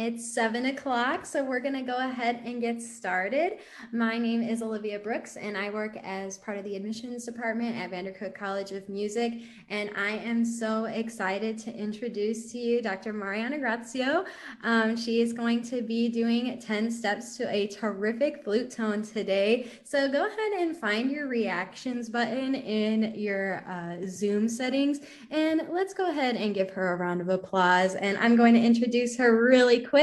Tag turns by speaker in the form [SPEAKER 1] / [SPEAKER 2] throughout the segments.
[SPEAKER 1] It's 7 o'clock, so we're going to go ahead and get started. My name is Olivia Brooks, and I work as part of the admissions department at Vandercook College of Music. And I am so excited to introduce to you Dr. Mariana Gariazzo. She is going to be doing 10 steps to a terrific flute tone today. So go ahead and find your reactions button in your Zoom settings, and let's go ahead and give her a round of applause. And I'm going to introduce her really quick.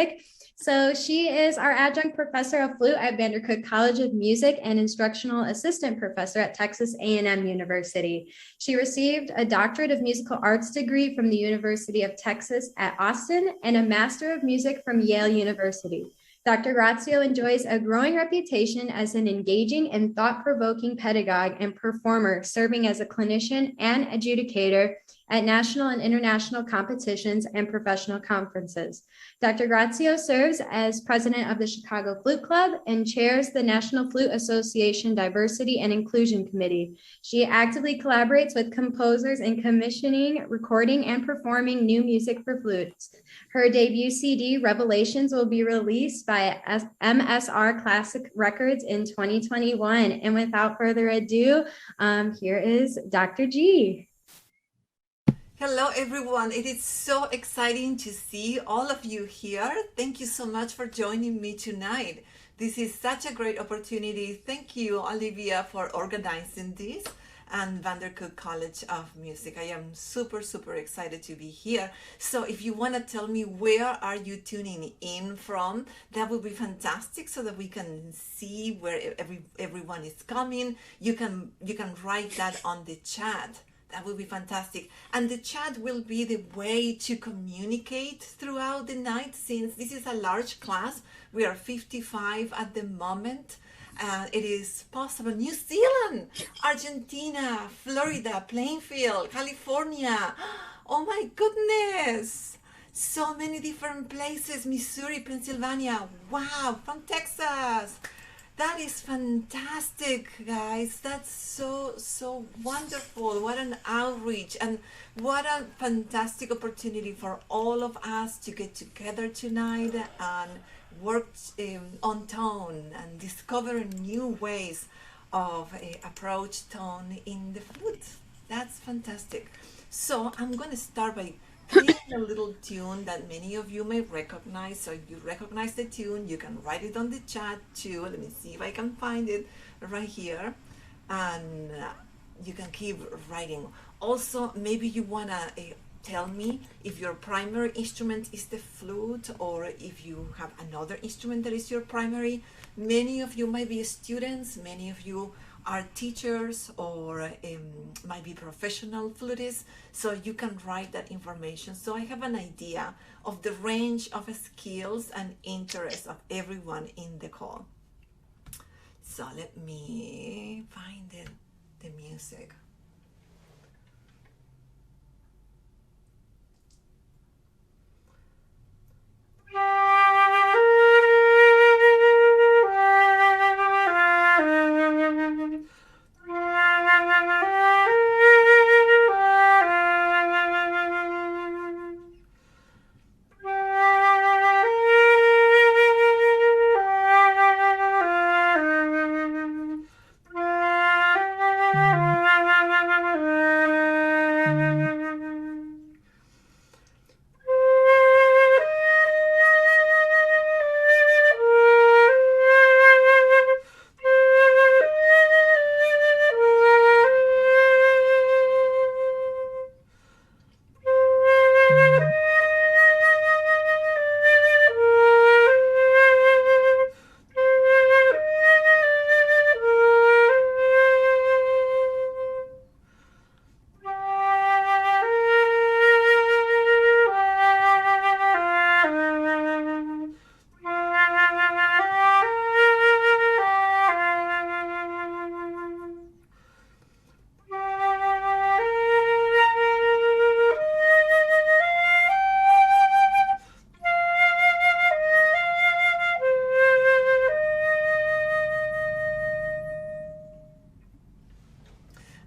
[SPEAKER 1] So she is our adjunct professor of flute at Vandercook College of Music and instructional assistant professor at Texas A&M University. She received a doctorate of musical arts degree from the University of Texas at Austin and a master of music from Yale University. Dr. Grazio enjoys a growing reputation as an engaging and thought-provoking pedagogue and performer, serving as a clinician and adjudicator at national and international competitions and professional conferences. Dr. Grazio serves as president of the Chicago Flute Club and chairs the National Flute Association Diversity and Inclusion Committee. She actively collaborates with composers in commissioning, recording, and performing new music for flutes. Her debut CD, Revelations, will be released by MSR Classic Records in 2021. And without further ado, here is Dr. G.
[SPEAKER 2] Hello everyone, it is so exciting to see all of you here. Thank you so much for joining me tonight. This is such a great opportunity. Thank you, Olivia, for organizing this, and Vandercook College of Music. I am super excited to be here. So if you want to tell me where are you tuning in from, that would be fantastic, so that we can see where everyone is coming. You can write that on the chat. That would be fantastic. And the chat will be the way to communicate throughout the night, since this is a large class. We are 55 at the moment. It is possible. New Zealand, Argentina, Florida, Plainfield, California. Oh my goodness. So many different places. Missouri, Pennsylvania. Wow, from Texas. That is fantastic, guys. That's so wonderful. What an outreach, and what a fantastic opportunity for all of us to get together tonight and work on tone and discover new ways of approach tone in the flute. That's fantastic. So I'm going to start by playing a little tune that many of you may recognize. So if you recognize the tune, you can write it on the chat too. Let me see if I can find it right here. And you can keep writing. Also, maybe you want to tell me if your primary instrument is the flute, or if you have another instrument that is your primary. Many of you might be students, many of you are teachers, or might be professional flutists, so you can write that information, so I have an idea of the range of skills and interests of everyone in the call. So let me find the music.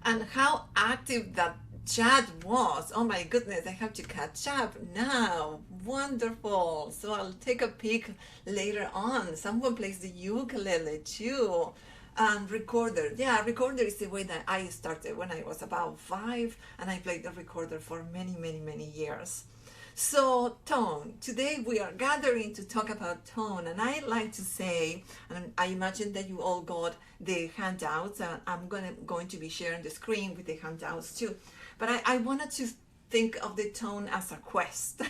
[SPEAKER 2] And how active that chat was. Oh my goodness, I have to catch up now. Wonderful. So I'll take a peek later on. Someone plays the ukulele too. And recorder. Yeah, recorder is the way that I started when I was about 5, and I played the recorder for many, many, many years. So tone. Today we are gathering to talk about tone, and I like to say, and I imagine that you all got the handouts, and I'm going to be sharing the screen with the handouts too. But I wanted to think of the tone as a quest.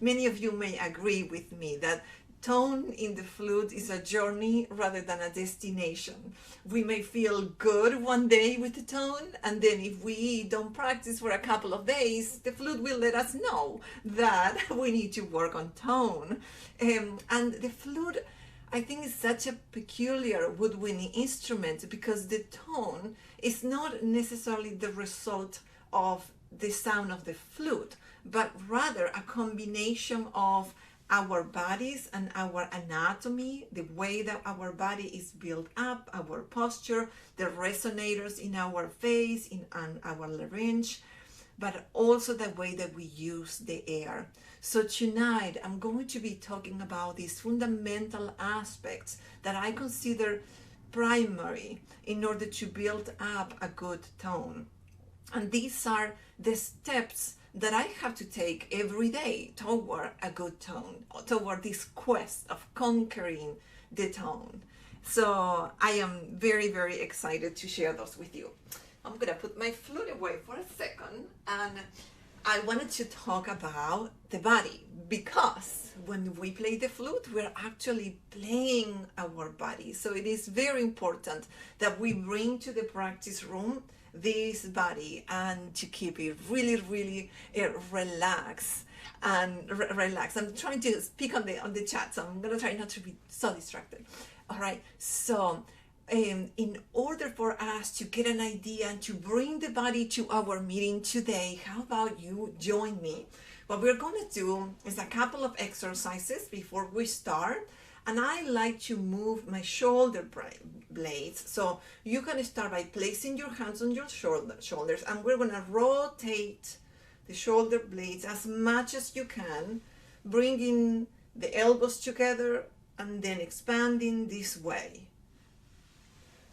[SPEAKER 2] Many of you may agree with me that tone in the flute is a journey rather than a destination. We may feel good one day with the tone, and then if we don't practice for a couple of days, the flute will let us know that we need to work on tone. And the flute, I think, is such a peculiar woodwindy instrument because the tone is not necessarily the result of the sound of the flute, but rather a combination of our bodies and our anatomy, the way that our body is built up, our posture, the resonators in our face, in our larynx, but also the way that we use the air. So tonight I'm going to be talking about these fundamental aspects that I consider primary in order to build up a good tone. And these are the steps that I have to take every day toward a good tone, toward this quest of conquering the tone. So I am very, very excited to share those with you. I'm gonna put my flute away for a second, and I wanted to talk about the body, because when we play the flute, we're actually playing our body. So it is very important that we bring to the practice room this body, and to keep it really, really relaxed and relax. I'm trying to speak on the chat, so I'm gonna try not to be so distracted. All right, so in order for us to get an idea and to bring the body to our meeting today, how about you join me? What we're going to do is a couple of exercises before we start, and I like to move my shoulder blades. So you can start by placing your hands on your shoulders, and we're going to rotate the shoulder blades as much as you can, bringing the elbows together and then expanding this way.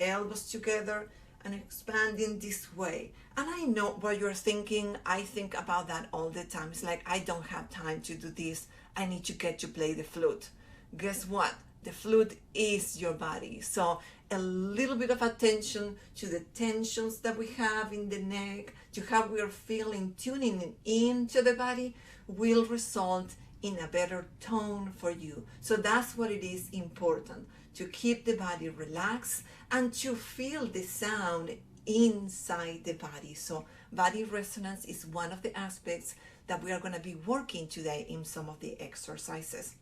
[SPEAKER 2] Elbows together and expanding this way. And I know what you're thinking. I think about that all the time. It's like, I don't have time to do this. I need to get to play the flute. Guess what? The flute is your body. So a little bit of attention to the tensions that we have in the neck, to how we are feeling, tuning into the body, will result in a better tone for you. So that's what it is important, to keep the body relaxed and to feel the sound inside the body. So body resonance is one of the aspects that we are going to be working today in some of the exercises.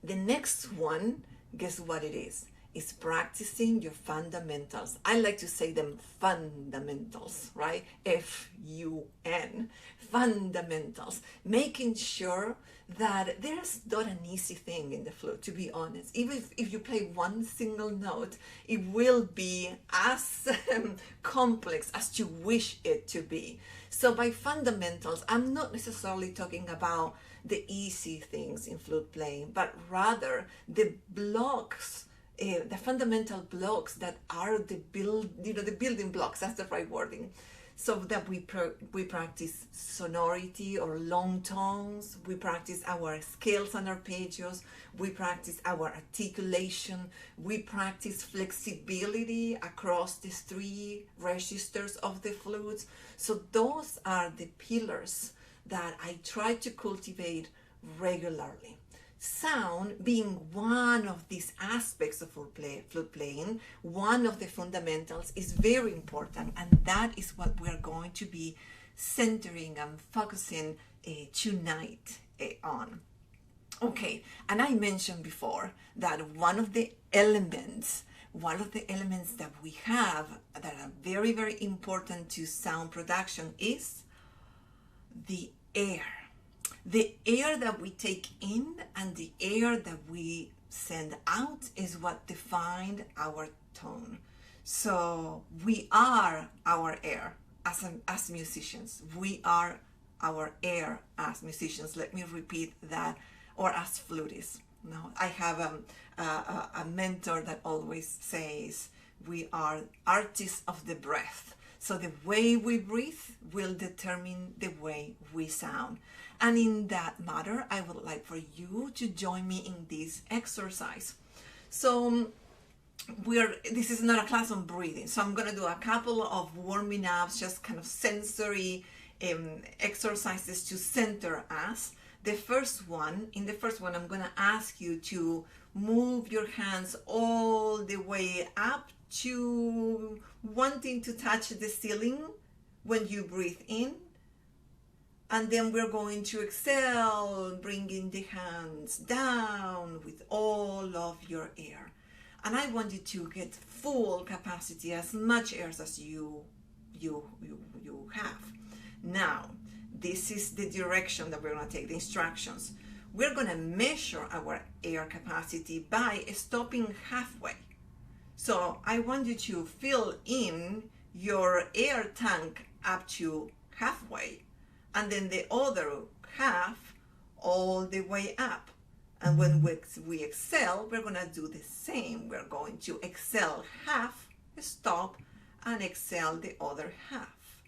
[SPEAKER 2] The next one, guess what it is? It's practicing your fundamentals. I like to say them fundamentals, right? F-U-N, fundamentals. Making sure that there's not an easy thing in the flute, to be honest. Even if you play one single note, it will be as complex as you wish it to be. So by fundamentals, I'm not necessarily talking about the easy things in flute playing, but rather the blocks, the fundamental blocks that are the building blocks. That's the right wording. So that we practice sonority or long tones, we practice our scales and arpeggios, we practice our articulation, we practice flexibility across these 3 registers of the flutes. So those are the pillars that I try to cultivate regularly. Sound being one of these aspects of flute playing, one of the fundamentals, is very important, and that is what we're going to be centering and focusing tonight on. Okay, and I mentioned before that one of the elements that we have that are very, very important to sound production is the air. The air that we take in and the air that we send out is what defines our tone. So we are our air. as musicians. We are our air as musicians. Let me repeat that, or as flutists. No, I have a mentor that always says we are artists of the breath. So the way we breathe will determine the way we sound. And in that matter, I would like for you to join me in this exercise. So this is not a class on breathing, so I'm going to do a couple of warming ups, just kind of sensory exercises to center us. In the first one, I'm going to ask you to move your hands all the way up to wanting to touch the ceiling when you breathe in. And then we're going to exhale, bringing the hands down with all of your air. And I want you to get full capacity, as much air as you have. Now, this is the direction that we're going to take, the instructions. We're going to measure our air capacity by stopping halfway. So I want you to fill in your air tank up to halfway, and then the other half all the way up. And when we exhale, we're going to do the same. We're going to exhale half, stop, and exhale the other half.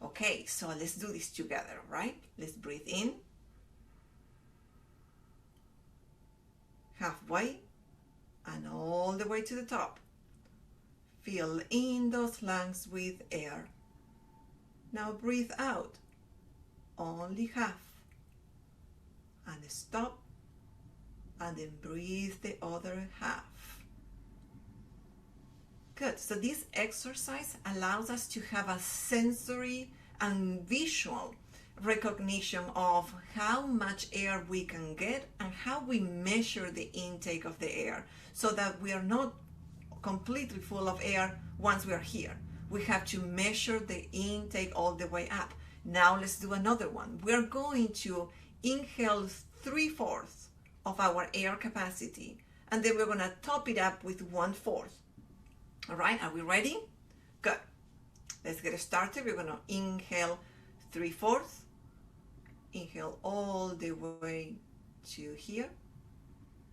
[SPEAKER 2] Okay, so let's do this together, right? Let's breathe in. Halfway, and all the way to the top. Fill in those lungs with air. Now breathe out, only half. And stop. And then breathe the other half. Good. So this exercise allows us to have a sensory and visual recognition of how much air we can get and how we measure the intake of the air, so that we are not completely full of air once we are here. We have to measure the intake all the way up. Now let's do another one. We're going to inhale 3/4 of our air capacity, and then we're going to top it up with 1/4. All right, are we ready? Good. Let's get started. We're going to inhale 3/4. Inhale all the way to here,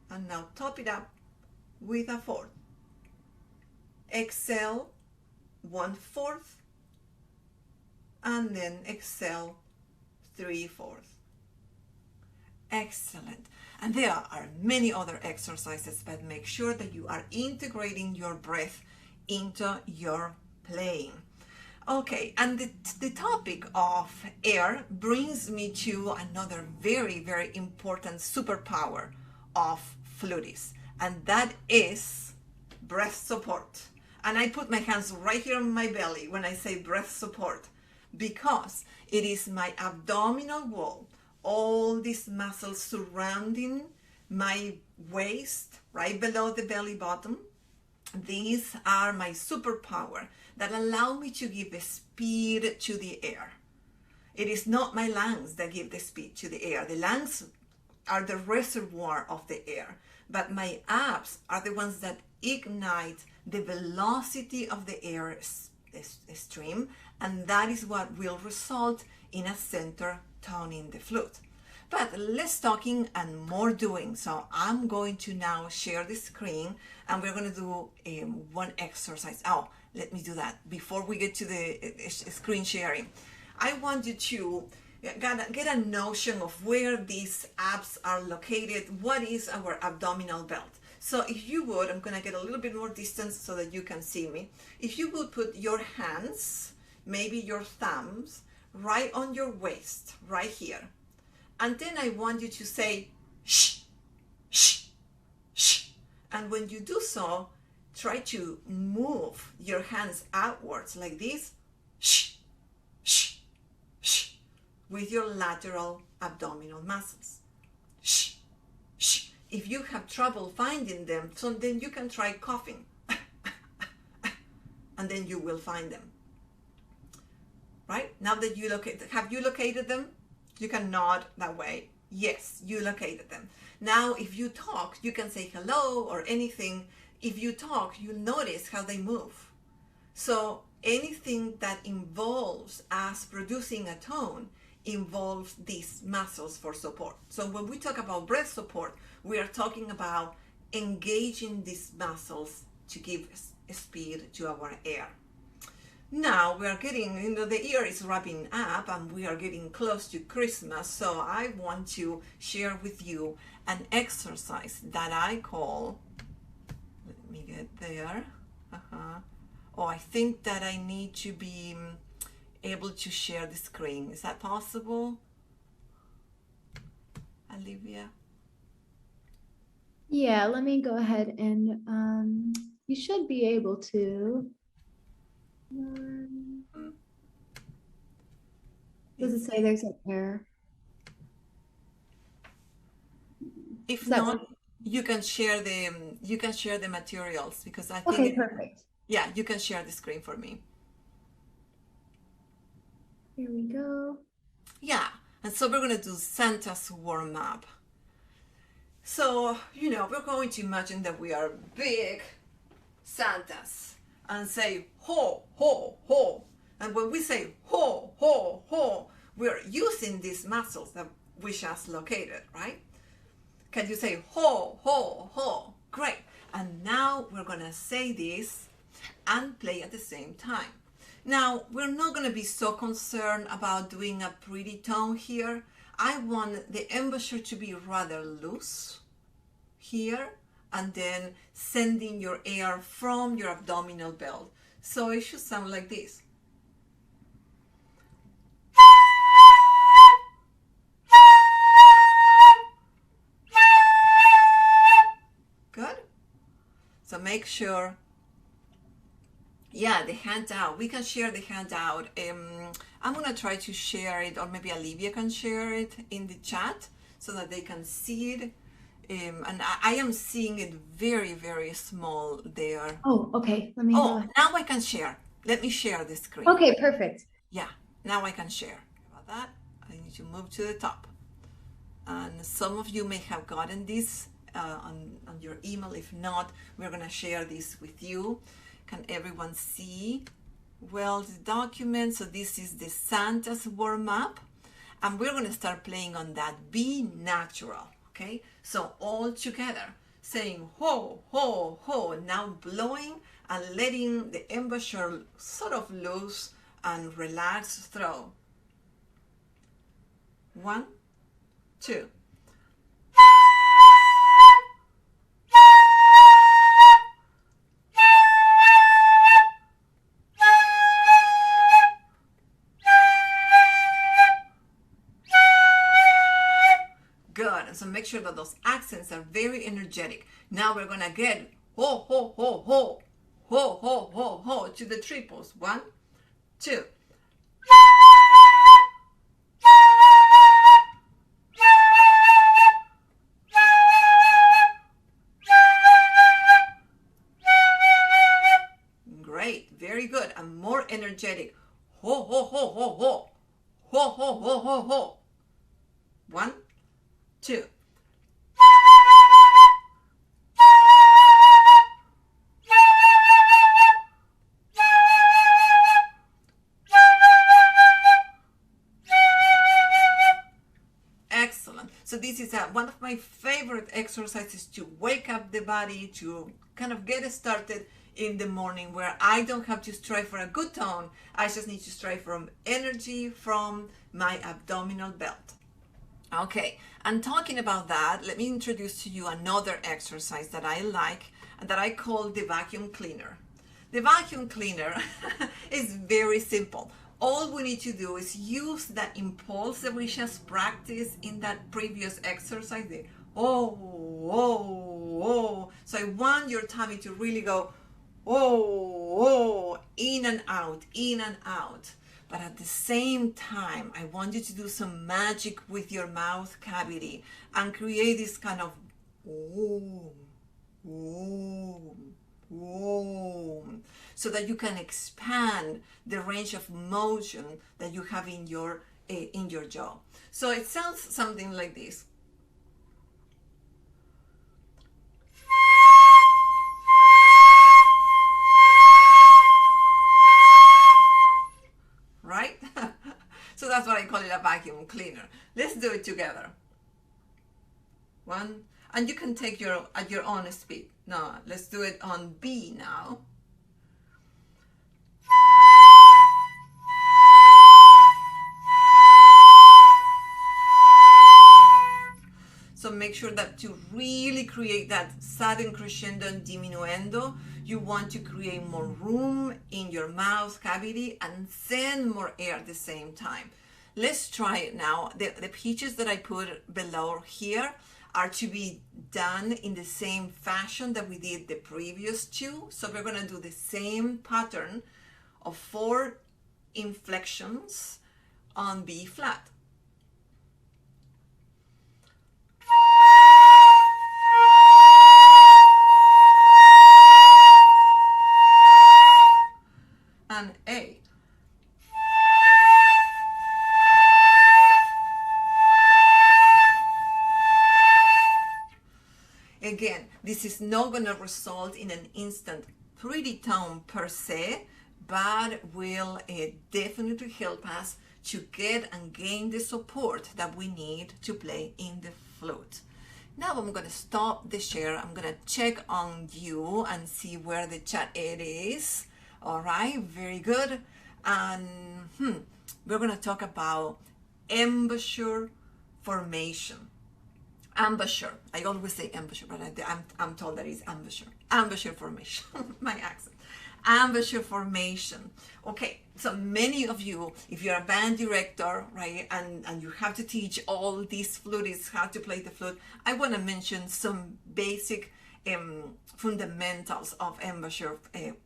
[SPEAKER 2] and now top it up with 1/4. Exhale 1/4, and then exhale 3/4. Excellent. And there are many other exercises, but make sure that you are integrating your breath into your playing. Okay, and the topic of air brings me to another very, very important superpower of flutists, and that is breath support. And I put my hands right here on my belly when I say breath support, because it is my abdominal wall, all these muscles surrounding my waist, right below the belly button. These are my superpower that allow me to give the speed to the air. It is not my lungs that give the speed to the air. The lungs are the reservoir of the air, but my abs are the ones that ignite the velocity of the air stream, and that is what will result in a center tone in the flute. But less talking and more doing. So I'm going to now share the screen, and we're going to do one exercise. Oh, let me do that before we get to the screen sharing. I want you to get a notion of where these abs are located. What is our abdominal belt? So if you would, I'm going to get a little bit more distance so that you can see me. If you would put your hands, maybe your thumbs, right on your waist, right here. And then I want you to say, shh, shh, shh. And when you do so, try to move your hands outwards like this, shh, shh, shh, with your lateral abdominal muscles. Shh, shh. If you have trouble finding them, so then you can try coughing, and then you will find them. Right? Now that you have you located them? You can nod that way. Yes, you located them. Now, if you talk, you can say hello or anything. If you talk, you notice how they move. So anything that involves us producing a tone involves these muscles for support. So when we talk about breath support, we are talking about engaging these muscles to give speed to our air. Now we are getting, the year is wrapping up and we are getting close to Christmas. So I want to share with you an exercise that I call, let me get there. Oh, I think that I need to be able to share the screen. Is that possible, Olivia?
[SPEAKER 1] Yeah, let me go ahead and you should be able to. Does it say there's an error?
[SPEAKER 2] If
[SPEAKER 1] Is that
[SPEAKER 2] not,
[SPEAKER 1] working?
[SPEAKER 2] you can share the materials, because I think
[SPEAKER 1] Okay, perfect.
[SPEAKER 2] yeah, you can share the screen for me.
[SPEAKER 1] Here we go.
[SPEAKER 2] Yeah, and so we're gonna do Santa's warm up. So, we're going to imagine that we are big Santas and say ho, ho, ho. And when we say ho, ho, ho, we're using these muscles that we just located, right? Can you say ho, ho, ho? Great. And now we're going to say this and play at the same time. Now, we're not going to be so concerned about doing a pretty tone here. I want the embouchure to be rather loose here, and then sending your air from your abdominal belt. So it should sound like this. Good. So make sure, yeah, the handout. We can share the handout. I'm gonna try to share it, or maybe Olivia can share it in the chat so that they can see it. And I am seeing it very, very small there.
[SPEAKER 1] Oh, okay. Let me go
[SPEAKER 2] Oh,
[SPEAKER 1] ahead.
[SPEAKER 2] now I can share. Let me share the screen.
[SPEAKER 1] Okay, perfect.
[SPEAKER 2] Yeah, now I can share. About that, I need to move to the top. And some of you may have gotten this on your email. If not, we're going to share this with you. Can everyone see well the document? So this is the Santa's warm-up. And we're going to start playing on that. Be natural, okay? So all together, saying ho, ho, ho. Now blowing and letting the embouchure sort of loose and relax throw. 1, 2. Good. And so make sure that those accents are very energetic. Now we're going to get ho, ho, ho, ho, ho, ho, ho, ho to the triples. 1, 2. Great. Very good. And more energetic. Ho, ho, ho, ho, ho. Ho, ho, ho, ho, ho. 1, 2. Excellent. So this is one of my favorite exercises to wake up the body, to kind of get started in the morning, where I don't have to strive for a good tone. I just need to strive for energy from my abdominal belt. Okay, and talking about that, let me introduce to you another exercise that I like and that I call the vacuum cleaner. The vacuum cleaner is very simple. All we need to do is use that impulse that we just practiced in that previous exercise. The oh, oh, oh. So I want your tummy to really go oh, oh, in and out, in and out. But at the same time, I want you to do some magic with your mouth cavity and create this kind of oh, oh, oh, so that you can expand the range of motion that you have in your jaw. So it sounds something like this. vacuum cleaner. Let's do it together. One, and you can take at your own speed. No, let's do it on B now. So make sure that to really create that sudden crescendo and diminuendo, you want to create more room in your mouth cavity and send more air at the same time. Let's try it now. The pitches that I put below here are to be done in the same fashion that we did the previous two. So we're going to do the same pattern of 4 inflections on B flat. And A. Again, this is not going to result in an instant pretty tone per se, but will definitely help us to get and gain the support that we need to play in the flute. Now I'm going to stop the share. I'm going to check on you and see where the chat it is. All right, very good. And we're going to talk about embouchure formation. Embouchure. I always say embouchure, but I'm told that it's embouchure. Embouchure formation. My accent. Embouchure formation. Okay, so many of you, if you're a band director, right, and you have to teach all these flutists how to play the flute, I want to mention some basic fundamentals of embouchure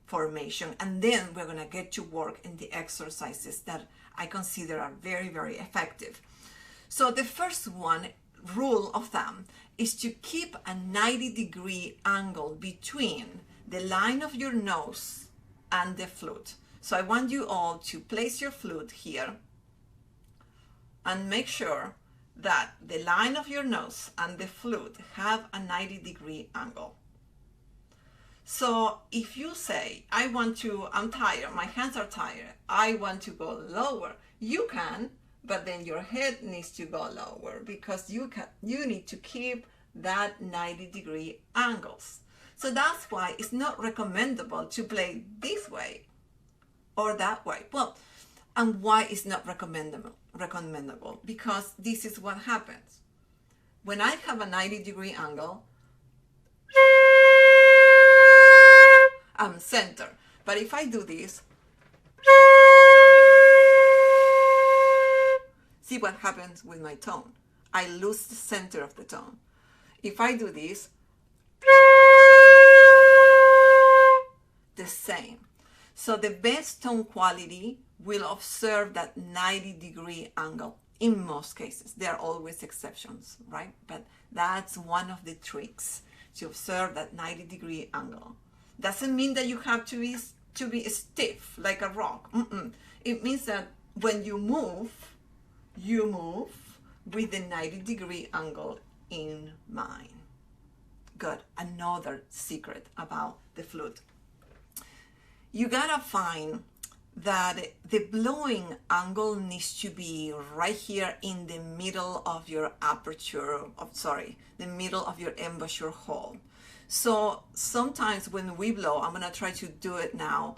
[SPEAKER 2] formation, and then we're going to get to work in the exercises that I consider are very, very effective. So the first one, rule of thumb, is to keep a 90-degree angle between the line of your nose and the flute. So I want you all to place your flute here and make sure that the line of your nose and the flute have a 90-degree angle. So if you say, I'm tired, my hands are tired, I want to go lower, you can, but then your head needs to go lower because you need to keep that 90-degree angles. So that's why it's not recommendable to play this way or that way. Well, and why it's not recommendable? Because this is what happens. When I have a 90-degree angle, I'm center. But if I do this, see what happens with my tone. I lose the center of the tone. If I do this, the same. So the best tone quality will observe that 90-degree angle in most cases. There are always exceptions, right? But that's one of the tricks, to observe that 90-degree angle. Doesn't mean that you have to be stiff like a rock. It means that when you move with the 90-degree angle in mind. Good. Another secret about the flute. You gotta find that the blowing angle needs to be right here in the middle of your the middle of your embouchure hole. So sometimes when we blow, I'm gonna try to do it now,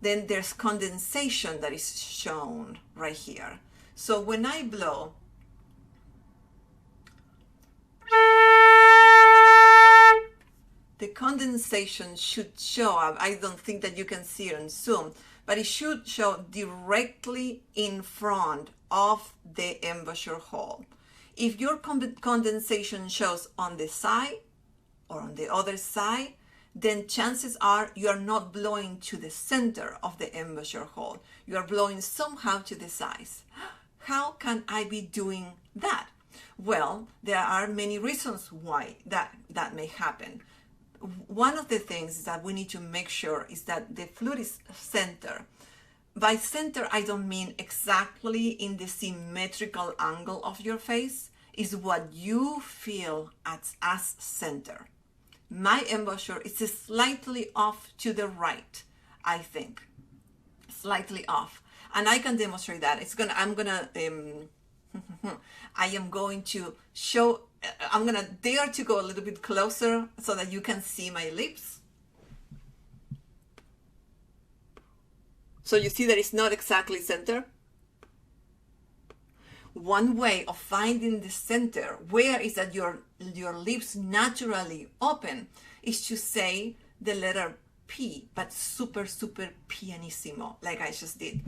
[SPEAKER 2] then there's condensation that is shown right here. So when I blow, the condensation should show up. I don't think that you can see it on Zoom, but it should show directly in front of the embouchure hole. If your condensation shows on the side or on the other side, then chances are you are not blowing to the center of the embouchure hole. You are blowing somehow to the sides. How can I be doing that? Well, there are many reasons why that may happen. One of the things that we need to make sure is that the flute is center. By center, I don't mean exactly in the symmetrical angle of your face. Is what you feel as center. My embouchure is slightly off to the right, I think. Slightly off. And I can demonstrate that. I'm gonna I am going to show, I'm going to dare to go a little bit closer so that you can see my lips. So you see that it's not exactly center. One way of finding the center, where is that your lips naturally open, is to say the letter P, but super, super pianissimo, like I just did.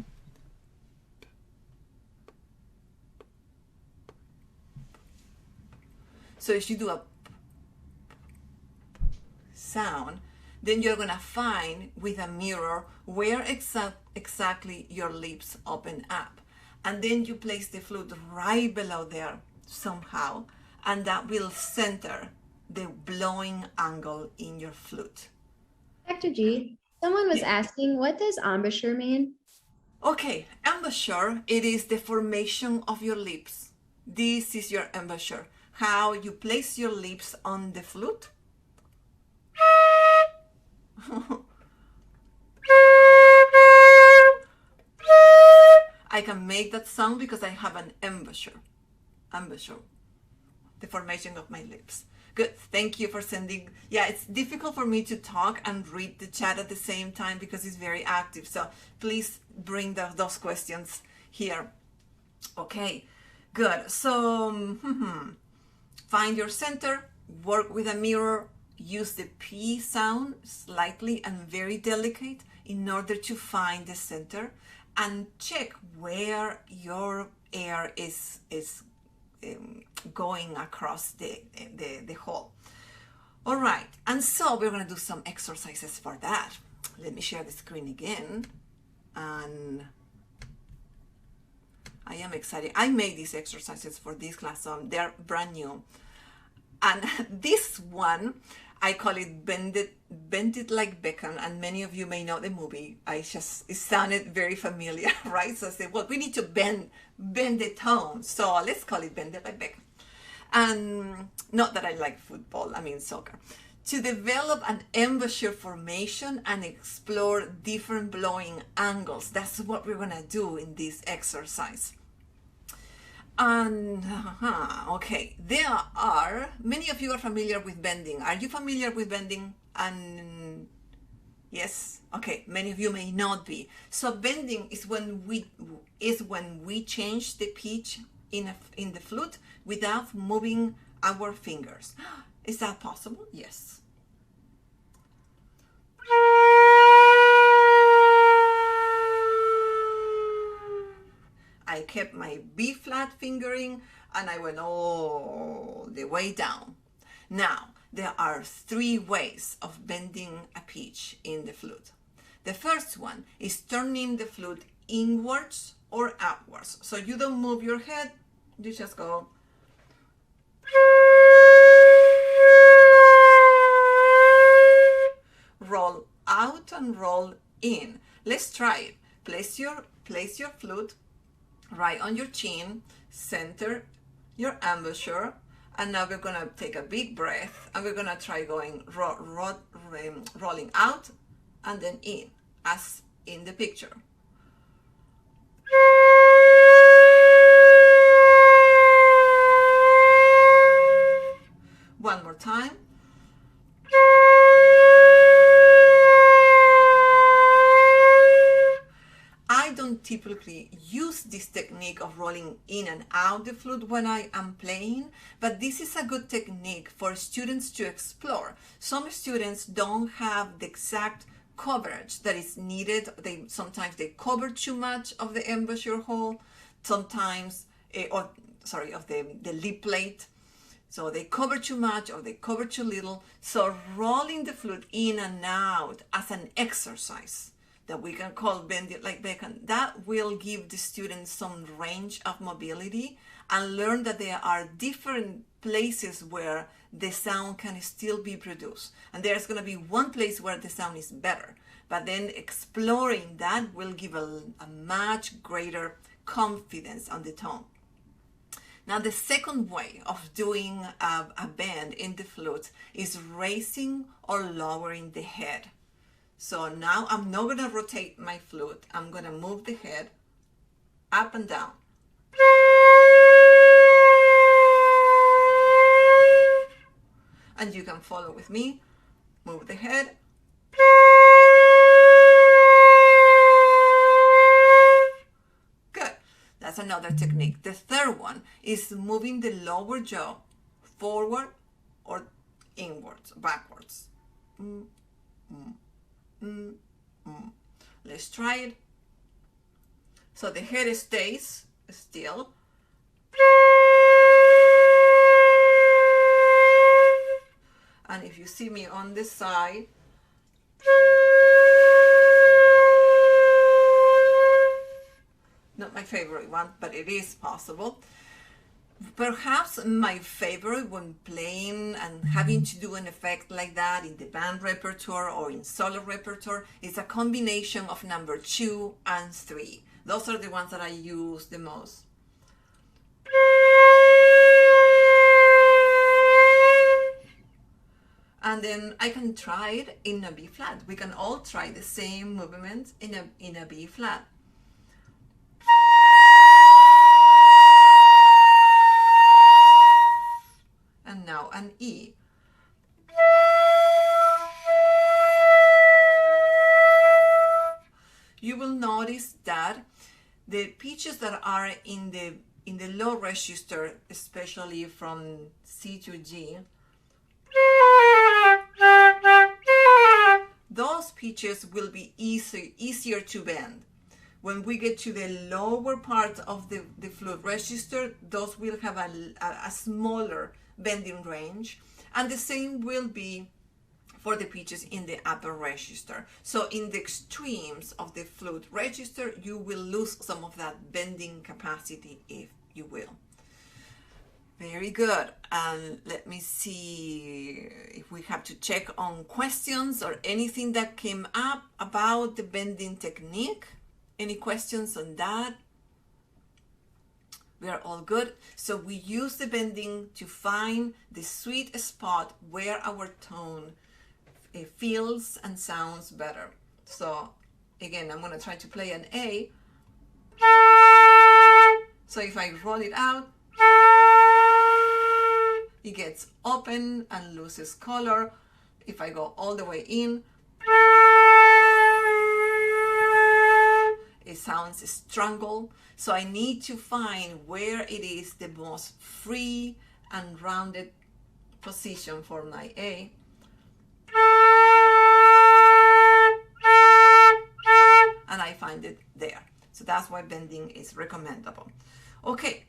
[SPEAKER 2] So if you do a sound, then you're gonna find with a mirror where exactly your lips open up. And then you place the flute right below there somehow, and that will center the blowing angle in your flute.
[SPEAKER 1] Dr. G, someone was
[SPEAKER 2] Yeah.
[SPEAKER 1] asking, what does embouchure mean?
[SPEAKER 2] Okay, embouchure, it is the formation of your lips. This is your embouchure. How you place your lips on the flute. I can make that sound because I have an embouchure. Embouchure. The formation of my lips. Good. Thank you for sending. Yeah, it's difficult for me to talk and read the chat at the same time because it's very active. So please bring those questions here. Okay, good. So find your center, work with a mirror, use the P sound slightly and very delicate in order to find the center, and check where your air is going across the hole. All right, and so we're going to do some exercises for that. Let me share the screen again. And I am excited. I made these exercises for this class, so they're brand new. And this one, I call it Bend It Like Beckham, and many of you may know the movie. It sounded very familiar, right? So I said, well, we need to bend the tone. So let's call it Bend It Like Beckham. And not that I like football, I mean soccer. To develop an embouchure formation and explore different blowing angles. That's what we're gonna do in this exercise. And okay, there are many of you are familiar with bending. Are you familiar with bending? And yes, okay, many of you may not be. So bending is when we change the pitch in the flute without moving our fingers. Is that possible? Yes. I kept my B flat fingering and I went all the way down. Now, there are 3 ways of bending a pitch in the flute. The first one is turning the flute inwards or outwards. So you don't move your head, you just go. Roll out and roll in. Let's try it. Place your flute right on your chin, center your embouchure, and now we're gonna take a big breath and we're gonna try going rolling out and then in, as in the picture. One more time. I don't typically use this technique of rolling in and out the flute when I am playing, but this is a good technique for students to explore. Some students don't have the exact coverage that is needed. Sometimes they cover too much of the embouchure hole, sometimes, of the lip plate. So they cover too much or they cover too little. So rolling the flute in and out as an exercise that we can call Bend It Like Beckham, that will give the students some range of mobility and learn that there are different places where the sound can still be produced. And there's going to be one place where the sound is better. But then exploring that will give a much greater confidence on the tone. Now, the second way of doing a bend in the flute is raising or lowering the head. So now I'm not going to rotate my flute. I'm going to move the head up and down. And you can follow with me. Move the head. Good. That's another technique. The third one is moving the lower jaw forward or inwards, backwards. Let's try it. So the head stays still. And if you see me on this side, not my favorite one, but it is possible. Perhaps my favorite when playing and having to do an effect like that in the band repertoire or in solo repertoire is a combination of number 2 and 3. Those are the ones that I use the most. And then I can try it in a B flat. We can all try the same movement in a B flat. And now an E. You will notice that the pitches that are in the low register, especially from C to G, those pitches will be easier to bend. When we get to the lower part of the flute register, those will have a smaller bending range, and the same will be for the pitches in the upper register. So in the extremes of the flute register, you will lose some of that bending capacity, if you will. Very good. And let me see if we have to check on questions or anything that came up about the bending technique. Any questions on that? We are all good. So we use the bending to find the sweet spot where our tone feels and sounds better. So again, I'm going to try to play an A. So if I roll it out, it gets open and loses color. If I go all the way in, it sounds strangled. So I need to find where it is the most free and rounded position for my A. And I find it there. So that's why bending is recommendable. Okay,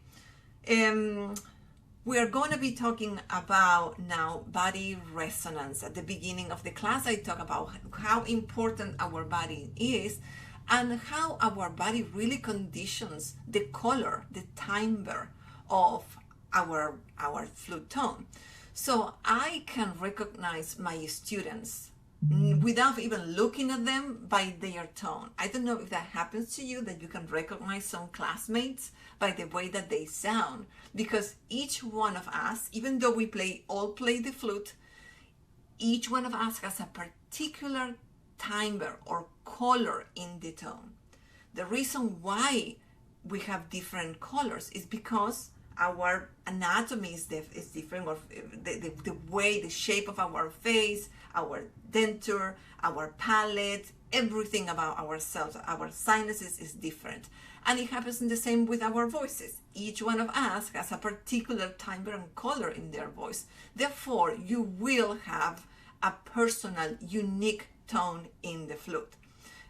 [SPEAKER 2] we are going to be talking about now body resonance. At the beginning of the class, I talk about how important our body is and how our body really conditions the color, the timbre of our flute tone. So I can recognize my students without even looking at them by their tone. I don't know if that happens to you, that you can recognize some classmates by the way that they sound, because each one of us, even though we all play the flute, each one of us has a particular timbre or color in the tone. The reason why we have different colors is because our anatomy is different, or the way, the shape of our face, our denture, our palate, everything about ourselves, our sinuses is different. And it happens in the same with our voices. Each one of us has a particular timbre and color in their voice. Therefore, you will have a personal, unique tone in the flute.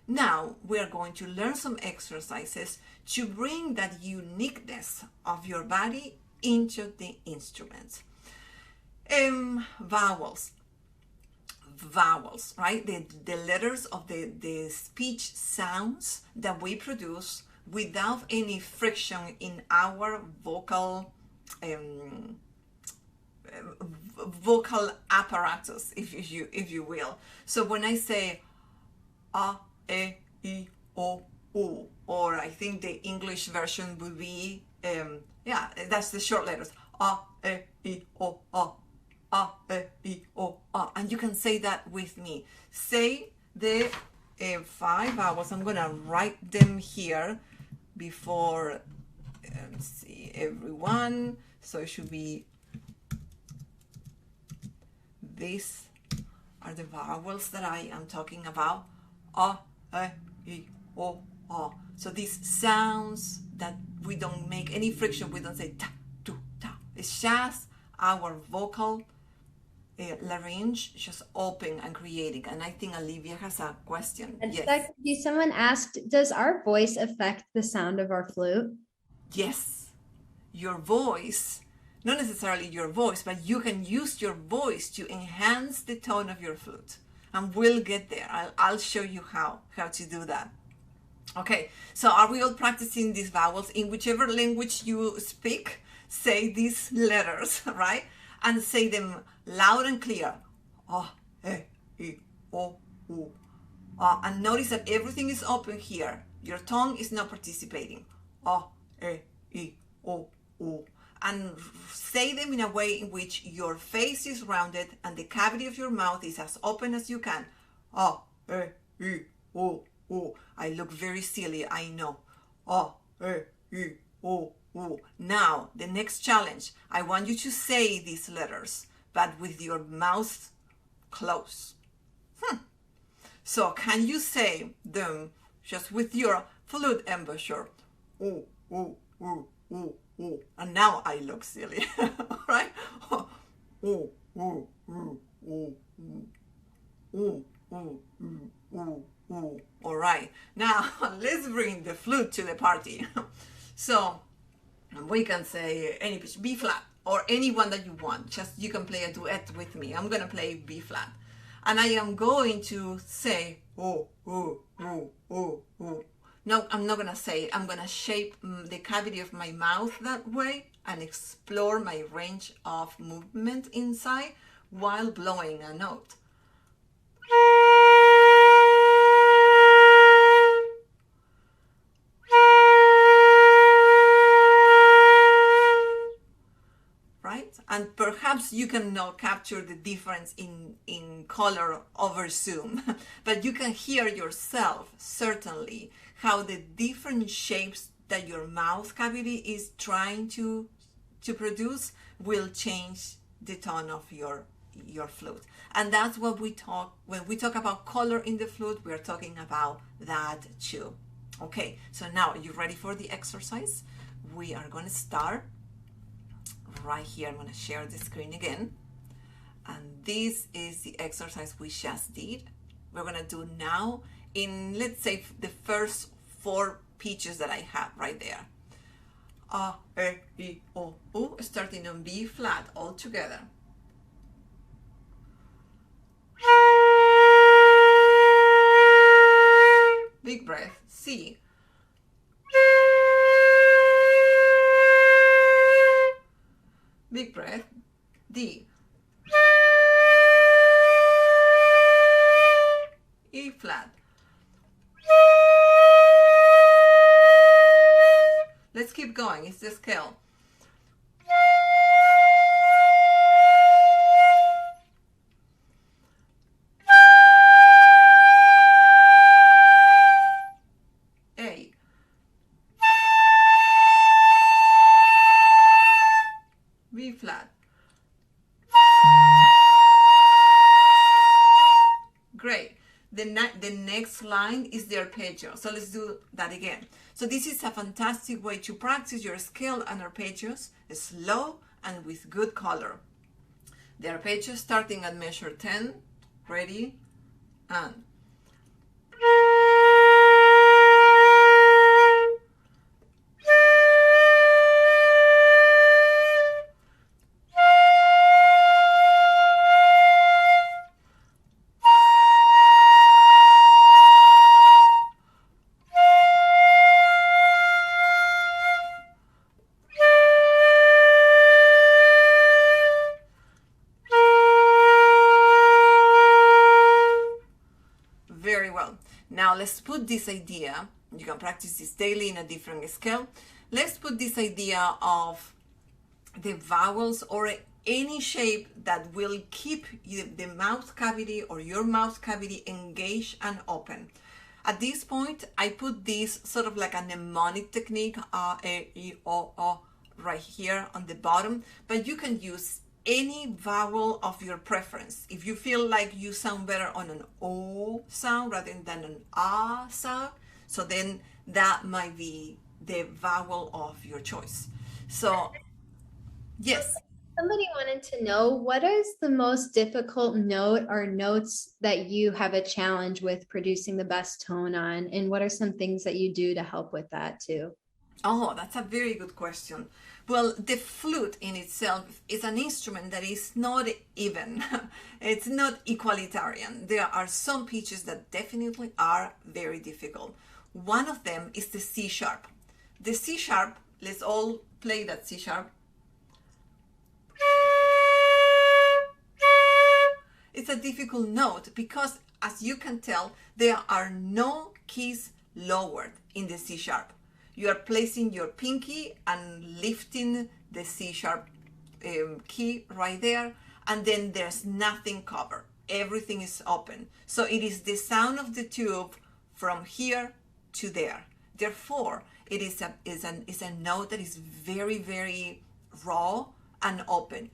[SPEAKER 2] Now, we are going to learn some exercises to bring that uniqueness of your body into the instruments. Vowels, right? The letters of the speech sounds that we produce without any friction in our vocal apparatus, if you will. So when I say a, e, I, o, u, or I think the English version would be that's the short letters, a, e, I, o, a, e, I, o, a, and you can say that with me. Say the 5 vowels. I'm gonna write them here before see everyone. So it should be These are the vowels that I am talking about. A, E, O, O. So these sounds that we don't make any friction, we don't say ta, tu, ta. It's just our vocal larynx just open and creating. And I think Olivia has a question.
[SPEAKER 1] Yes. Someone asked, does our voice affect the sound of our flute?
[SPEAKER 2] Yes. Your voice, not necessarily your voice, but you can use your voice to enhance the tone of your flute. And we'll get there. I'll show you how to do that. Okay, so are we all practicing these vowels? In whichever language you speak, say these letters, right? And say them loud and clear. A, E, O, U. And notice that everything is open here. Your tongue is not participating. A, E, O, U. And say them in a way in which your face is rounded and the cavity of your mouth is as open as you can. A, E, O, U. I look very silly, I know. A, E, O, U. Now, the next challenge. I want you to say these letters, but with your mouth closed. So can you say them just with your flute embouchure? Ooh, ooh, ooh, ooh, ooh. And now I look silly, right? Ooh, ooh, ooh, ooh, ooh, ooh, ooh, ooh, ooh. All right. Now let's bring the flute to the party. So we can say any pitch, B flat, or any one that you want. Just you can play a duet with me. I'm gonna play B flat. And I am going to say, oh, oh, oh, oh, oh. No, I'm not going to say it. I'm going to shape the cavity of my mouth that way and explore my range of movement inside while blowing a note. Right? And perhaps you cannot capture the difference in color over Zoom, but you can hear yourself, certainly, how the different shapes that your mouth cavity is trying to produce will change the tone of your flute. And that's what we talk, when we talk about color in the flute, we're talking about that too. Okay, so now are you ready for the exercise? We are going to start right here. I'm going to share the screen again. And this is the exercise we just did. We're going to do now in, let's say, the first 4 pitches that I have right there. A, E, O, U, starting on B flat all together. Big breath, C. Big breath, D. E flat. Let's keep going, it's the scale. A. B flat. Great. The next line is the arpeggio. So let's do that again. So this is a fantastic way to practice your scale and arpeggios, slow and with good color. The arpeggio starting at measure 10, ready, and. Now let's put this idea, you can practice this daily in a different scale. Let's put this idea of the vowels or any shape that will keep the mouth cavity or your mouth cavity engaged and open. At this point, I put this sort of like a mnemonic technique, A, E, O, O, right here on the bottom, but you can use any vowel of your preference. If you feel like you sound better on an O sound rather than an A sound, so then that might be the vowel of your choice. So, yes.
[SPEAKER 1] Somebody wanted to know what is the most difficult note or notes that you have a challenge with producing the best tone on, and what are some things that you do to help with that too?
[SPEAKER 2] Oh, that's a very good question. Well, the flute in itself is an instrument that is not even. It's not equalitarian. There are some pitches that definitely are very difficult. One of them is the C sharp. The C sharp, let's all play that C sharp. It's a difficult note because, as you can tell, there are no keys lowered in the C sharp. You are placing your pinky and lifting the C sharp key right there, and then there's nothing covered. Everything is open. So it is the sound of the tube from here to there. Therefore, it is a note that is very, very raw and open.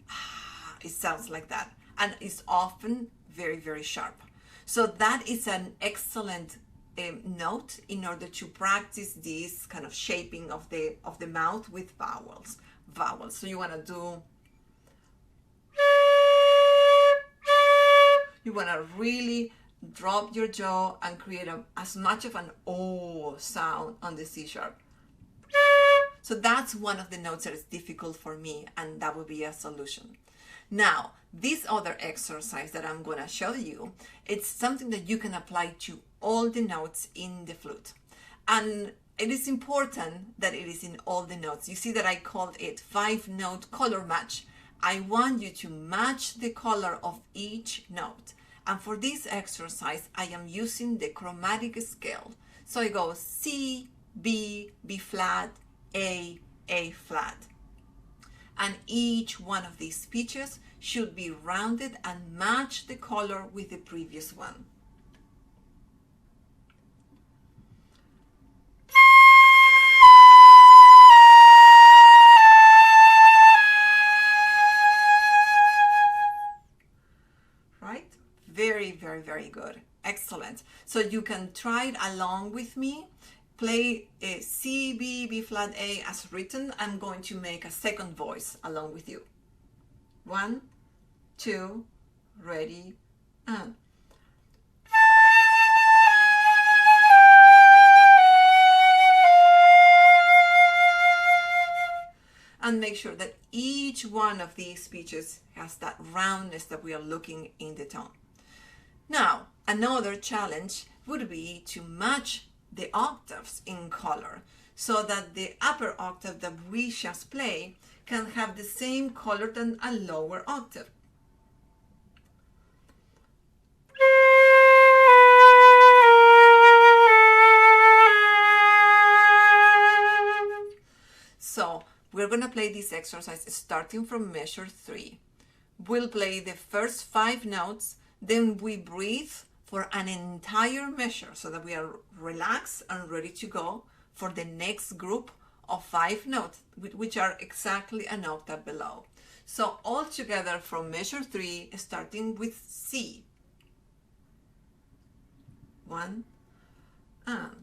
[SPEAKER 2] It sounds like that, and it's often very, very sharp. So that is an excellent note in order to practice this kind of shaping of the mouth with vowels. So you want to do. You want to really drop your jaw and create as much of an O sound on the C sharp. So that's one of the notes that is difficult for me, and that would be a solution. Now, this other exercise that I'm going to show you, it's something that you can apply to all the notes in the flute. And it is important that it is in all the notes. You see that I called it 5-note color match. I want you to match the color of each note. And for this exercise, I am using the chromatic scale. So I go C, B, B flat, A flat. And each one of these pitches should be rounded and match the color with the previous one. Right? Very, very, very good. Excellent. So you can try it along with me. Play C, B, B flat, A as written. I'm going to make a second voice along with you. 1, 2, ready, and. And make sure that each one of these pitches has that roundness that we are looking in the tone. Now, another challenge would be to match the octaves in color so that the upper octave that we just play can have the same color than a lower octave. So we're going to play this exercise starting from measure 3. We'll play the first 5 notes, then we breathe for an entire measure so that we are relaxed and ready to go for the next group of 5 notes, which are exactly an octave below. So all together from measure 3, starting with C. 1, and.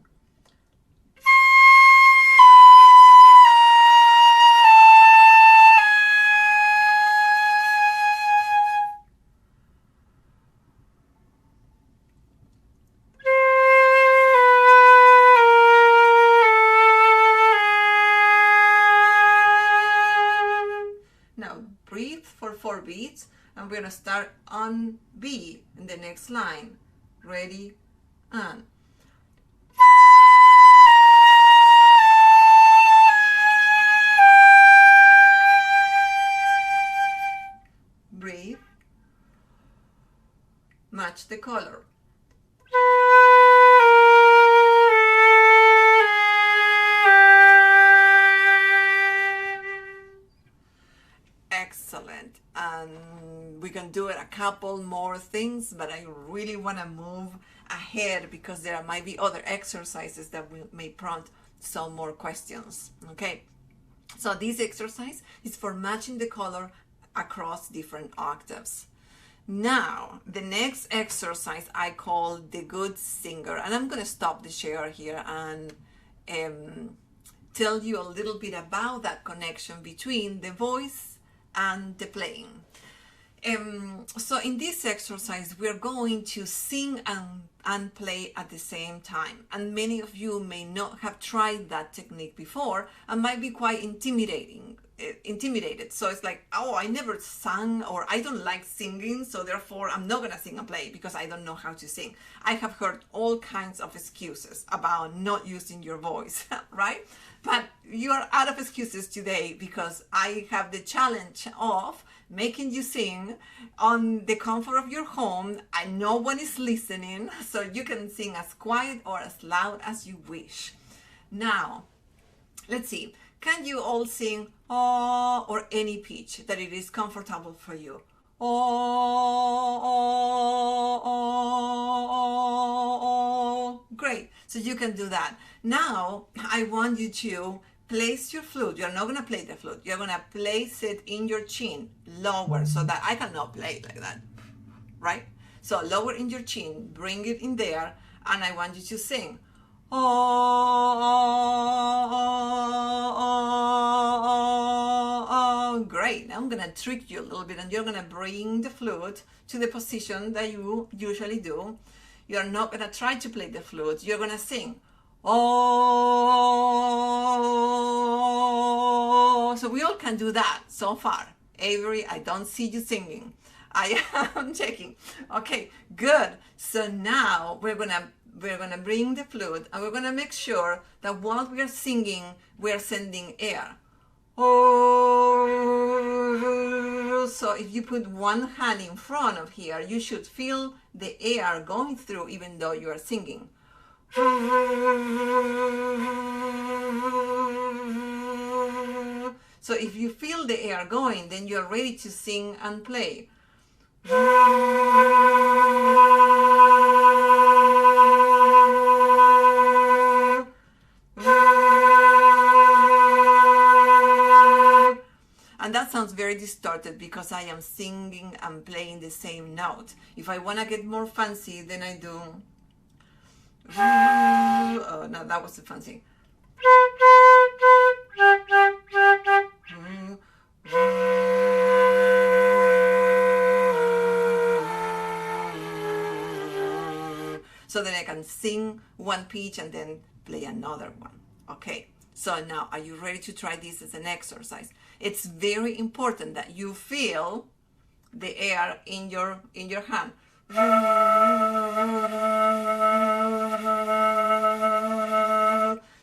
[SPEAKER 2] Breathe for 4 beats, and we're going to start on B in the next line. Ready, and. Breathe. Match the color. Excellent. And we can do it a couple more things, but I really want to move ahead because there might be other exercises that may prompt some more questions. Okay, so this exercise is for matching the color across different octaves. Now, the next exercise I call the good singer, and I'm going to stop the share here and tell you a little bit about that connection between the voice and the playing. So in this exercise, we're going to sing and play at the same time. And many of you may not have tried that technique before and might be quite intimidated. So it's like, oh, I never sang, or I don't like singing, so therefore I'm not gonna sing and play because I don't know how to sing. I have heard all kinds of excuses about not using your voice, right? But you are out of excuses today because I have the challenge of making you sing on the comfort of your home and no one is listening, so you can sing as quiet or as loud as you wish. Now, let's see. Can you all sing oh or any pitch that it is comfortable for you? Oh, oh, oh, oh, oh. Great. So you can do that. Now, I want you to place your flute. You're not going to play the flute. You're going to place it in your chin, lower, so that I cannot play it like that, right? So lower in your chin, bring it in there, and I want you to sing. Oh, oh, oh, oh, oh. Great. Now I'm going to trick you a little bit, and you're going to bring the flute to the position that you usually do. You're not going to try to play the flute. You're going to sing. Oh, so we all can do that so far. Avery, I don't see you singing. I am checking. Okay, good. So now we're gonna bring the flute and we're gonna make sure that while we are singing, we are sending air. Oh, so if you put one hand in front of here, you should feel the air going through even though you are singing. So if you feel the air going, then you're ready to sing and play. And that sounds very distorted because I am singing and playing the same note. If I want to get more fancy, then I do... Oh, no, that was too fancy. So then I can sing one pitch and then play another one. Okay, so now are you ready to try this as an exercise? It's very important that you feel the air in your hand.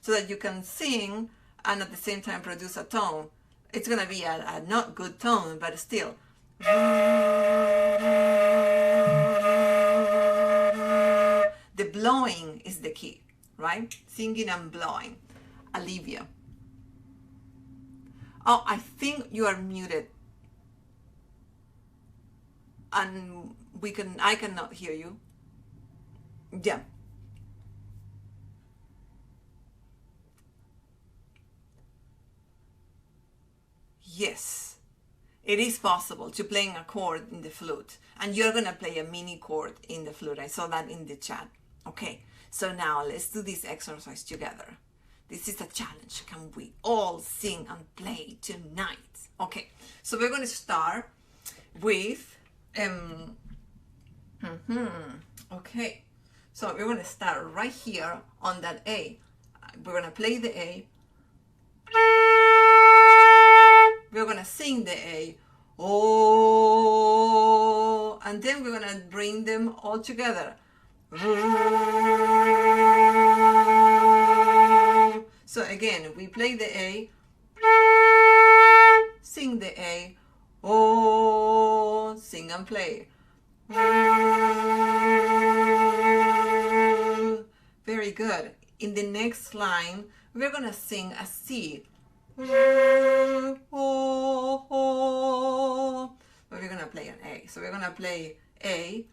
[SPEAKER 2] So that you can sing and at the same time produce a tone. It's going to be a not good tone, but still. The blowing is the key, right? Singing and blowing. Olivia. Oh, I think you are muted. And I cannot hear you. Yeah. Yes, it is possible to play a chord in the flute, and you're gonna play a mini chord in the flute. I saw that in the chat. Okay, so now let's do this exercise together. This is a challenge. Can we all sing and play tonight? Okay, so we're gonna start with okay, so we're gonna start right here on that A. We're gonna play the A. We're gonna sing the A, oh, and then we're gonna bring them all together. So again, we play the A, sing the A, oh, sing and play. Very good. In the next line, we're gonna sing a C. Oh, oh. But we're gonna play an A. So we're gonna play A.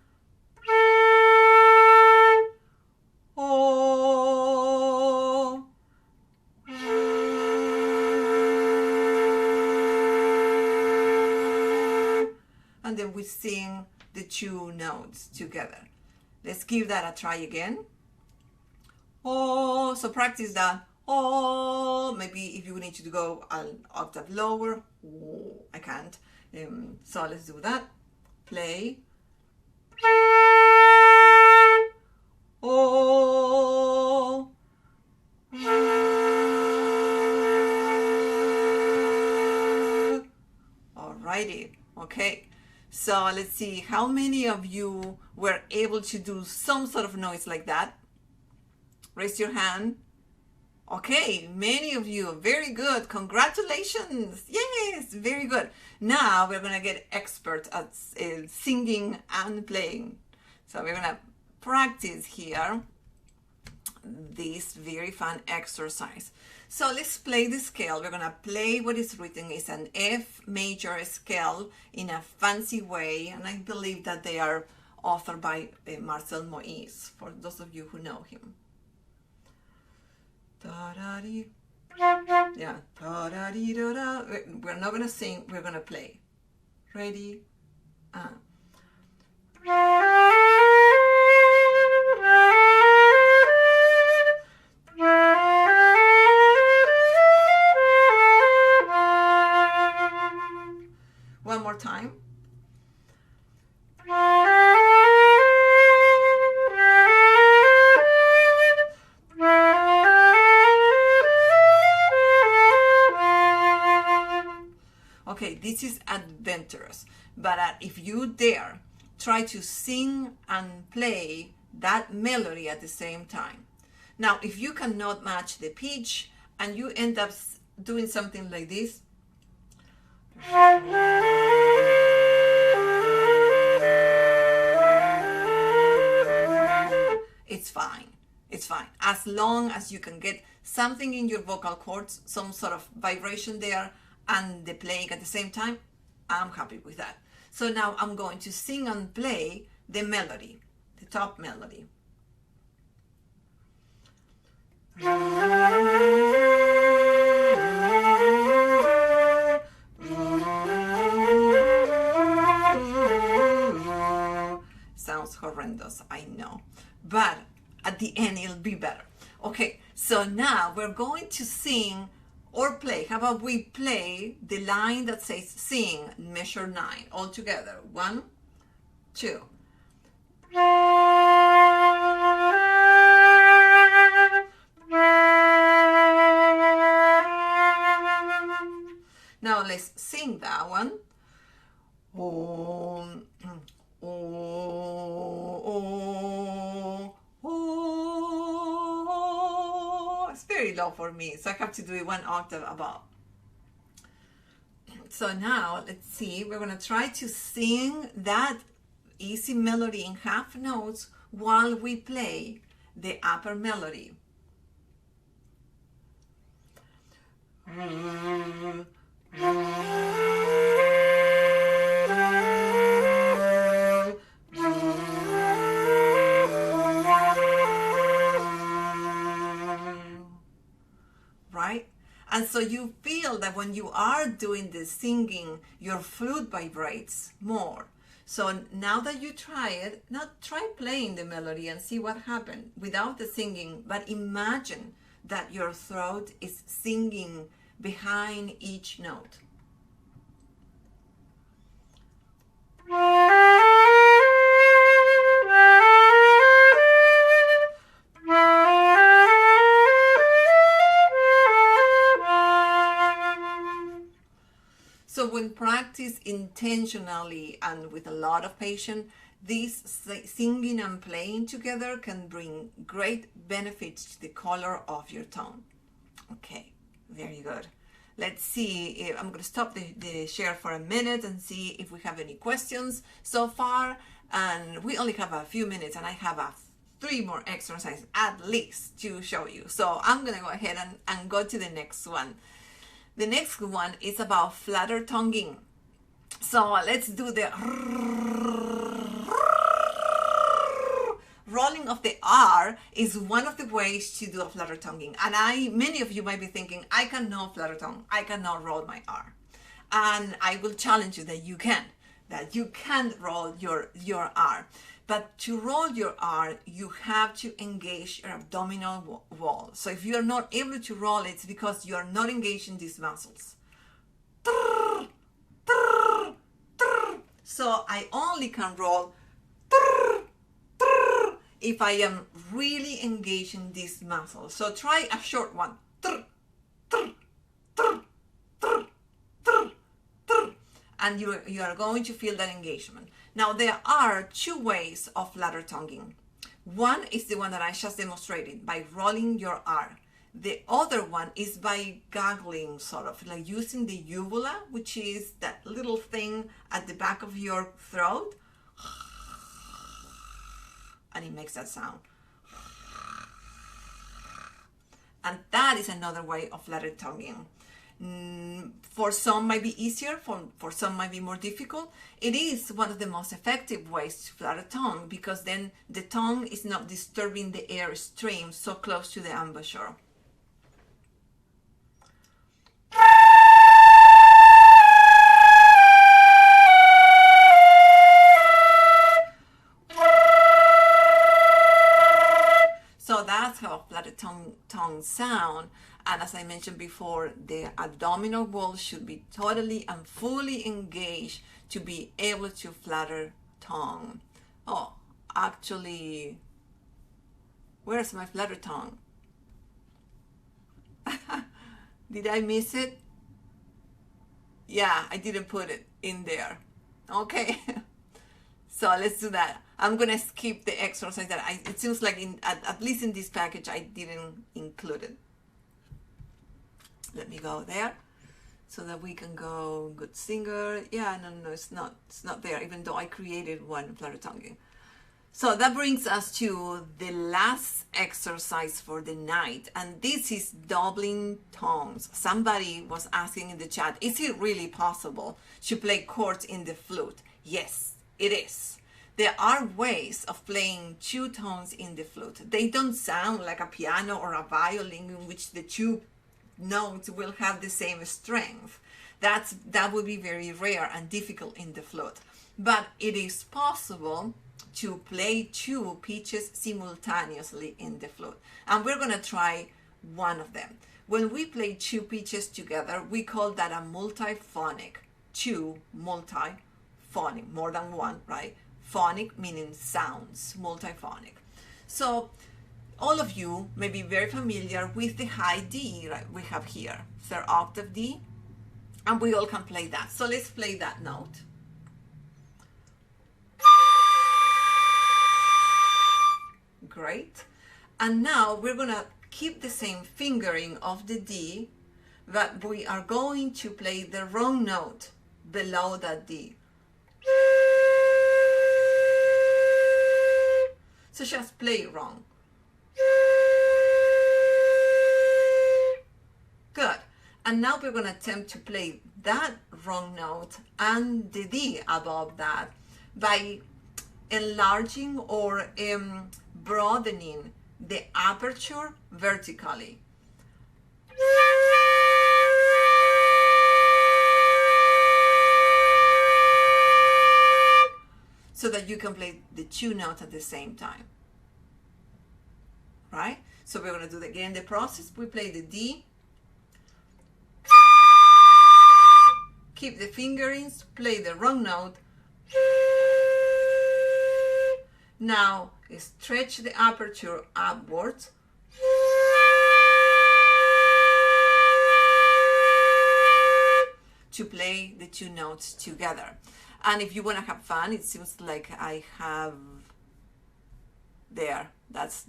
[SPEAKER 2] Oh. and then we sing the two notes together. Let's give that a try again. Oh, so practice that. Oh, maybe if you need to go an octave lower. Oh, I can't. So let's do that. Play. Oh. Alrighty. Okay. So let's see how many of you were able to do some sort of noise like that. Raise your hand. Okay, many of you. Very good. Congratulations. Yes, very good. Now we're going to get expert at singing and playing. So we're going to practice here this very fun exercise. So let's play the scale. We're going to play what is written. It's an F major scale in a fancy way. And I believe that they are authored by Marcel Moïse, for those of you who know him. Da-da-dee. Yeah. Da-da-dee-da-da. We're not going to sing. We're going to play. Ready? One more time. Okay, this is adventurous, but if you dare, try to sing and play that melody at the same time. Now, if you cannot match the pitch and you end up doing something like this, it's fine. It's fine. As long as you can get something in your vocal cords, some sort of vibration there, and the playing at the same time, I'm happy with that. So now I'm going to sing and play the melody, the top melody. Sounds horrendous, I know, but at the end it'll be better. Okay, so now we're going to sing or play. How about we play the line that says sing, measure 9, all together. 1, 2. Now let's sing that one. Oh, oh, oh, oh. It's very low for me, so I have to do it one octave above. So now let's see, we're going to try to sing that easy melody in half notes while we play the upper melody. Right? And so you feel that when you are doing the singing, your flute vibrates more. So now that you try it, now try playing the melody and see what happens without the singing, but imagine that your throat is singing behind each note. So when practiced intentionally and with a lot of patience, this singing and playing together can bring great benefits to the color of your tone. Okay, very good. Let's see if I'm going to stop the share for a minute and see if we have any questions so far. And we only have a few minutes, and I have 3 more exercises at least to show you. So I'm going to go ahead and go to the next one. The next one is about flutter tonguing. So let's do the rolling of the R is one of the ways to do a flutter tonguing. And many of you might be thinking, I cannot flutter tongue. I cannot roll my R. And I will challenge you that you can. that. You can roll your R. But to roll your R, you have to engage your abdominal wall. So if you're not able to roll it, it's because you're not engaging these muscles. So I only can roll if I am really engaging these muscles. So try a short one. And you are going to feel that engagement. Now, there are two ways of flutter tonguing. One is the one that I just demonstrated, by rolling your R. The other one is by gargling, sort of like using the uvula, which is that little thing at the back of your throat. And it makes that sound. And that is another way of flutter tonguing. For some might be easier, for some might be more difficult. It is one of the most effective ways to flutter tongue, because then the tongue is not disturbing the air stream so close to the embouchure. So that's how a flutter tongue sound. And as I mentioned before, the abdominal wall should be totally and fully engaged to be able to flutter tongue. Oh, actually, where's my flutter tongue? Did I miss it? Yeah, I didn't put it in there. Okay. So let's do that. I'm gonna skip the exercise that it seems like at least in this package I didn't include it. Let me go there so that we can go good singer. Yeah, no, it's not there, even though I created one flutter tonguing. So that brings us to the last exercise for the night, and this is doubling tones. Somebody was asking in the chat, is it really possible to play chords in the flute? Yes, it is. There are ways of playing two tones in the flute. They don't sound like a piano or a violin in which the two notes will have the same strength. That would be very rare and difficult in the flute. But it is possible to play two pitches simultaneously in the flute. And we're going to try one of them. When we play two pitches together, we call that a multiphonic. Two multiphonic, more than one, right? Phonic meaning sounds, multiphonic. So all of you may be very familiar with the high D, right? We have here, third octave D, and we all can play that. So let's play that note. Great. And now we're gonna keep the same fingering of the D, but we are going to play the wrong note below that D. So just play it wrong. Good. And now we're going to attempt to play that wrong note and the D above that by enlarging or broadening the aperture vertically. So that you can play the two notes at the same time. Right? So we're going to do again the process. We play the D. Keep the fingerings, play the wrong note. Now stretch the aperture upwards. To play the two notes together. And if you want to have fun, it seems like I have there. That's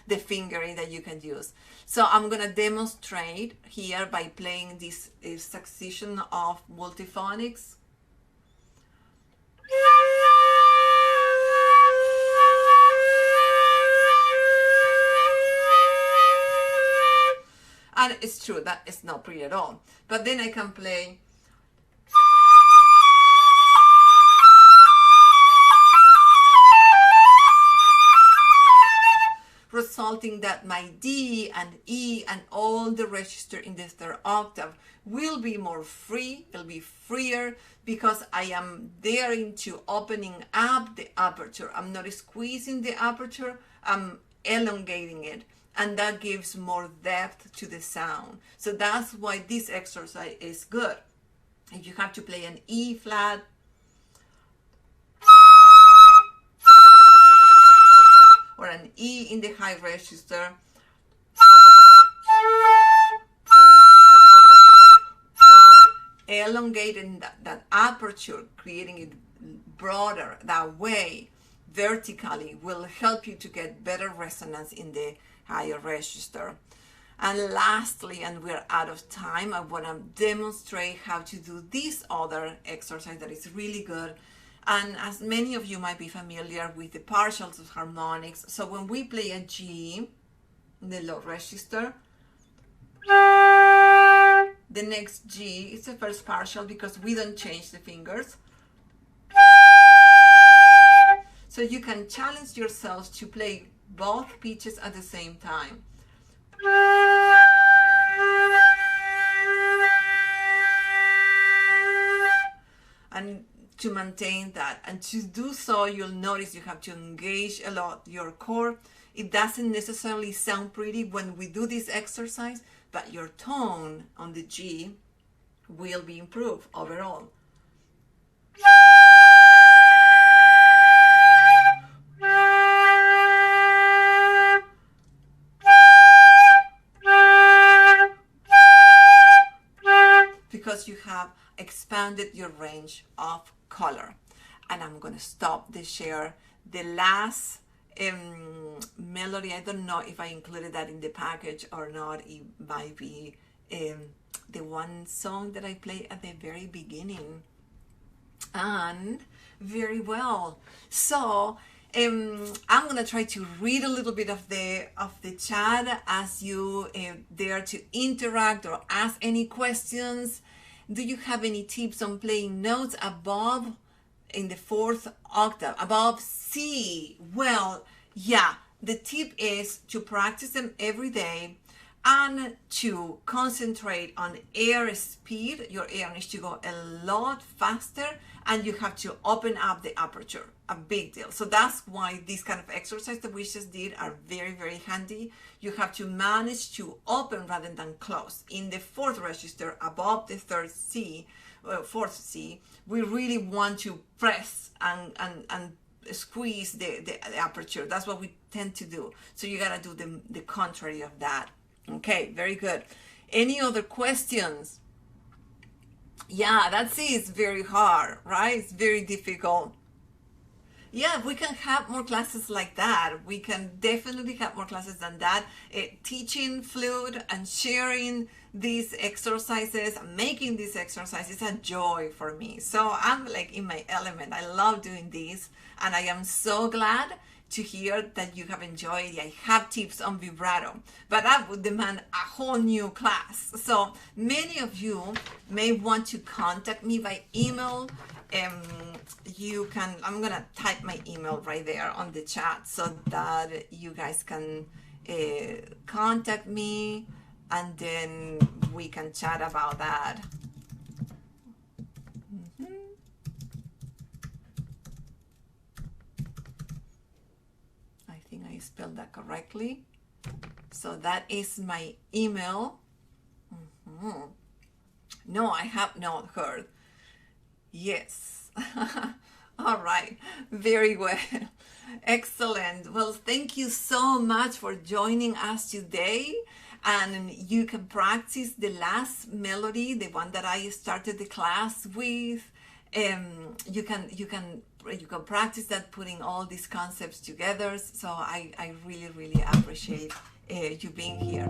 [SPEAKER 2] the fingering that you can use. So I'm going to demonstrate here by playing this succession of multiphonics. And it's true that it's not pretty at all. But then I can play resulting that my D and E and all the register in the third octave will be more free, it'll be freer, because I am there into opening up the aperture. I'm not squeezing the aperture, I'm elongating it, and that gives more depth to the sound. So that's why this exercise is good. If you have to play an E flat, or an E in the high register, elongating that aperture, creating it broader that way vertically will help you to get better resonance in the higher register. And lastly, and we're out of time, I want to demonstrate how to do this other exercise that is really good. And as many of you might be familiar with the partials of harmonics, so when we play a G in the low register, the next G is the first partial because we don't change the fingers. So you can challenge yourselves to play both pitches at the same time. And to maintain that, and to do so, you'll notice you have to engage a lot your core. It doesn't necessarily sound pretty when we do this exercise, but your tone on the G will be improved overall. Because you have expanded your range of color. And I'm going to stop the share. The last melody, I don't know if I included that in the package or not. It might be the one song that I played at the very beginning. And very well. So I'm gonna try to read a little bit of the chat as you dare to interact or ask any questions. Do you have any tips on playing notes above in the fourth octave, above C? Well, yeah, the tip is to practice them every day and to concentrate on air speed. Your air needs to go a lot faster, and you have to open up the aperture, a big deal. So that's why these kind of exercises that we just did are very, very handy. You have to manage to open rather than close. In the fourth register, above the fourth C, we really want to press and squeeze the aperture. That's what we tend to do. So you gotta do the contrary of that. Okay, very good. Any other questions? Yeah, that C is very hard, right? It's very difficult. Yeah, we can have more classes like that. We can definitely have more classes than that. Teaching flute and sharing these exercises, making these exercises a joy for me. So I'm like in my element. I love doing this, and I am so glad to hear that you have enjoyed. I have tips on vibrato, but that would demand a whole new class. So many of you may want to contact me by email. You can, I'm gonna type my email right there on the chat so that you guys can contact me, and then we can chat about that. I think I spelled that correctly. So that is my email. No, I have not heard. Yes. All right. Very well. Excellent. Well, thank you so much for joining us today. And you can practice the last melody, the one that I started the class with. You can practice that, putting all these concepts together. So I really, really appreciate you being here.